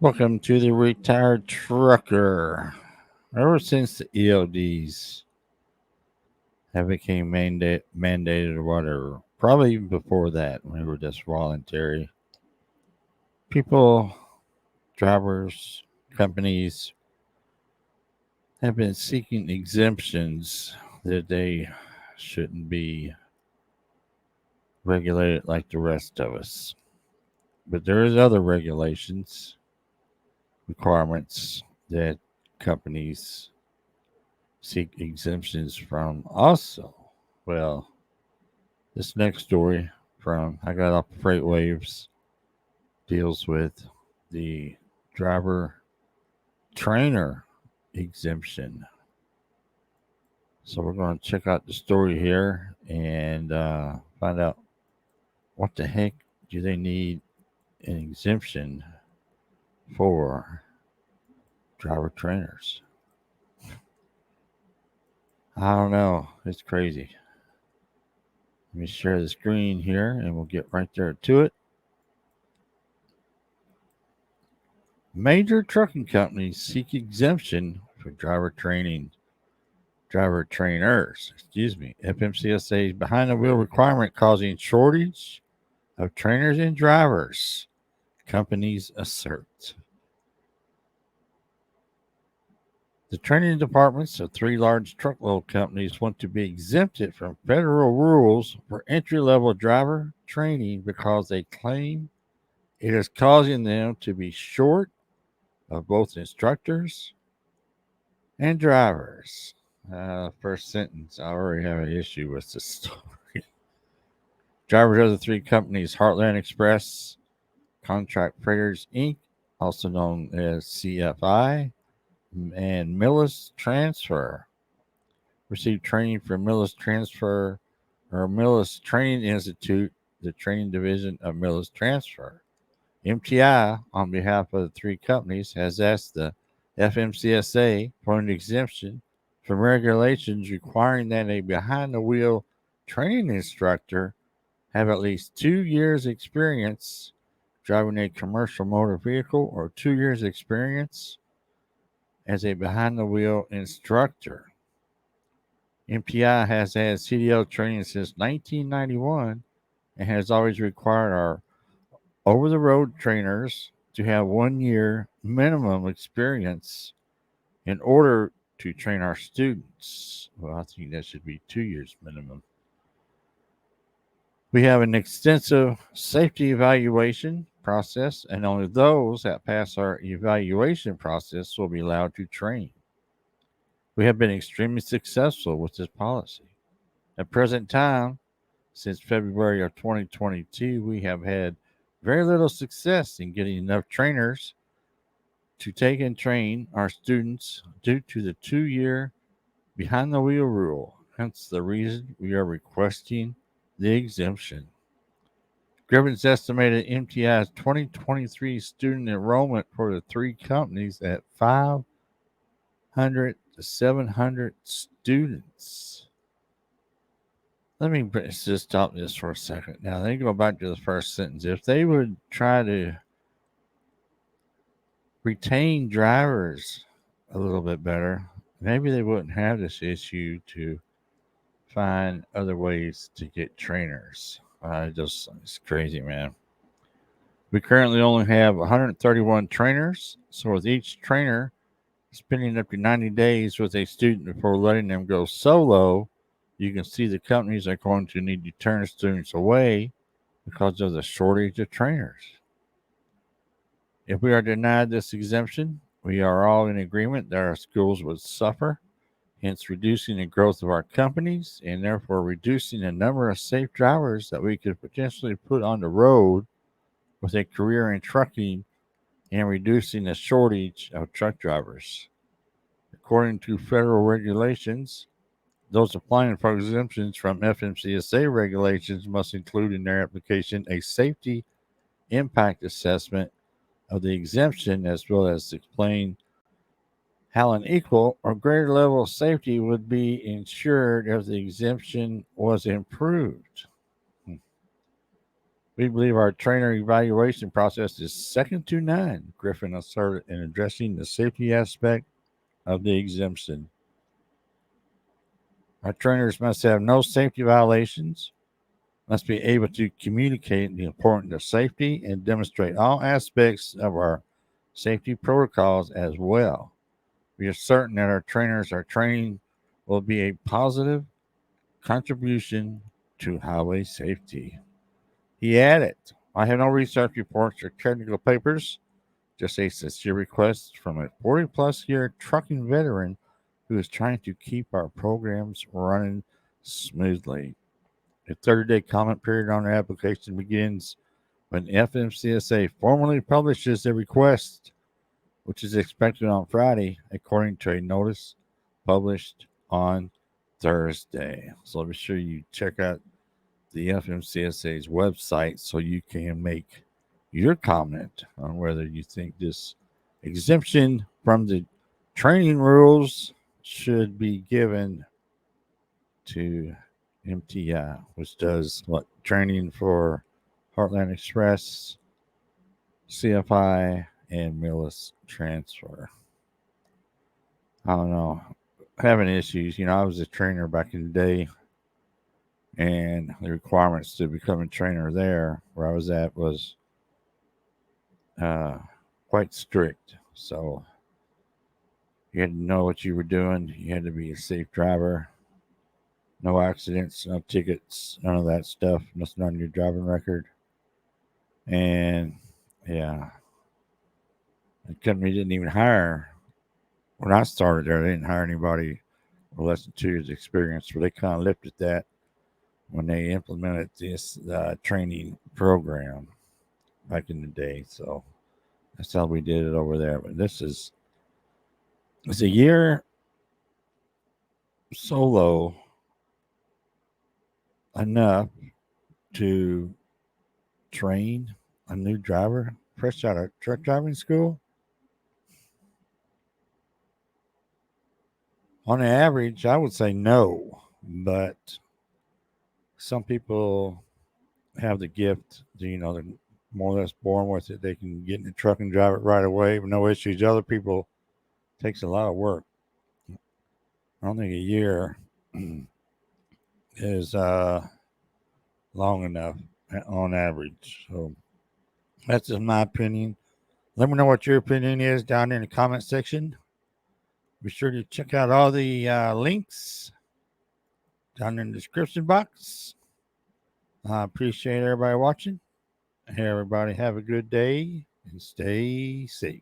Welcome to the Retired Trucker. Ever since the ELDs have became mandated or whatever, probably even before that, when they were just voluntary, people, drivers, companies have been seeking exemptions that they shouldn't be regulated like the rest of us. But there is other regulations, requirements that companies seek exemptions from also. Well, this next story from I got off the freight waves deals with the driver trainer exemption. So we're going to check out the story here and find out what the heck do they need an exemption for driver trainers. I don't know. It's crazy. Let me share the screen here and we'll get right there to it. Major trucking companies seek exemption for driver trainers. FMCSA's behind the wheel requirement causing shortage of trainers and drivers, companies assert. The training departments of three large truckload companies want to be exempted from federal rules for entry level driver training because they claim it is causing them to be short of both instructors and drivers. First sentence, I already have an issue with this story. Drivers of the three companies, Heartland Express, Contract Freighters Inc., also known as CFI, and Millis Transfer, received training from Millis Transfer or Millis Training Institute, the training division of Millis Transfer. MTI, on behalf of the three companies, has asked the FMCSA for an exemption from regulations requiring that a behind the wheel training instructor have at least 2 years' experience driving a commercial motor vehicle or 2 years' experience as a behind the wheel instructor. MPI has had CDL training since 1991 and has always required our over the road trainers to have 1 year minimum experience in order to train our students. Well, I think that should be 2 years minimum. We have an extensive safety evaluation process, and only those that pass our evaluation process will be allowed to train. We have been extremely successful with this policy. At present time, since February of 2022, we have had very little success in getting enough trainers to take and train our students due to the 2 year behind the wheel rule. Hence the reason we are requesting the exemption. Griffins estimated MTI's 2023 student enrollment for the three companies at 500 to 700 students. Let me just stop this for a second. Now, let me go back to the first sentence. If they would try to retain drivers a little bit better, maybe they wouldn't have this issue to find other ways to get trainers. It's crazy, man. We currently only have 131 trainers, so with each trainer spending up to 90 days with a student before letting them go solo, you can see the companies are going to need to turn students away because of the shortage of trainers. If we are denied this exemption, we are all in agreement that our schools would suffer, hence reducing the growth of our companies and therefore reducing the number of safe drivers that we could potentially put on the road with a career in trucking and reducing the shortage of truck drivers. According to federal regulations, those applying for exemptions from FMCSA regulations must include in their application a safety impact assessment of the exemption as well as explain how an equal or greater level of safety would be ensured if the exemption was improved. We believe our trainer evaluation process is second to none, Griffin asserted in addressing the safety aspect of the exemption. Our trainers must have no safety violations, must be able to communicate the importance of safety and demonstrate all aspects of our safety protocols as well. We are certain that our training will be a positive contribution to highway safety. He added, I have no research reports or technical papers, just a sincere request from a 40 plus year trucking veteran who is trying to keep our programs running smoothly. A 30-day comment period on the application begins when FMCSA formally publishes the request, which is expected on Friday, according to a notice published on Thursday. So be sure you check out the FMCSA's website so you can make your comment on whether you think this exemption from the training rules should be given to MTI, which does what training for Heartland Express, CFI, and Millis Transfer. I don't know. Having issues. I was a trainer back in the day, and the requirements to become a trainer there, where I was at, was uh, quite strict. So you had to know what you were doing. You had to be a safe driver. No accidents, no tickets, none of that stuff. Nothing on your driving record. And yeah, the company didn't even hire. When I started there, they didn't hire anybody with less than 2 years experience. So they kind of lifted that when they implemented this training program back in the day. So that's how we did it over there. But it's a year solo enough to train a new driver fresh out of truck driving school. On average, I would say no, but some people have the gift. They're more or less born with it. They can get in the truck and drive it right away with no issues. Other people takes a lot of work. I don't think a year is long enough on average. So that's just my opinion. Let me know what your opinion is down in the comment section. Be sure to check out all the links down in the description box. I appreciate everybody watching. Hey, everybody, have a good day and stay safe.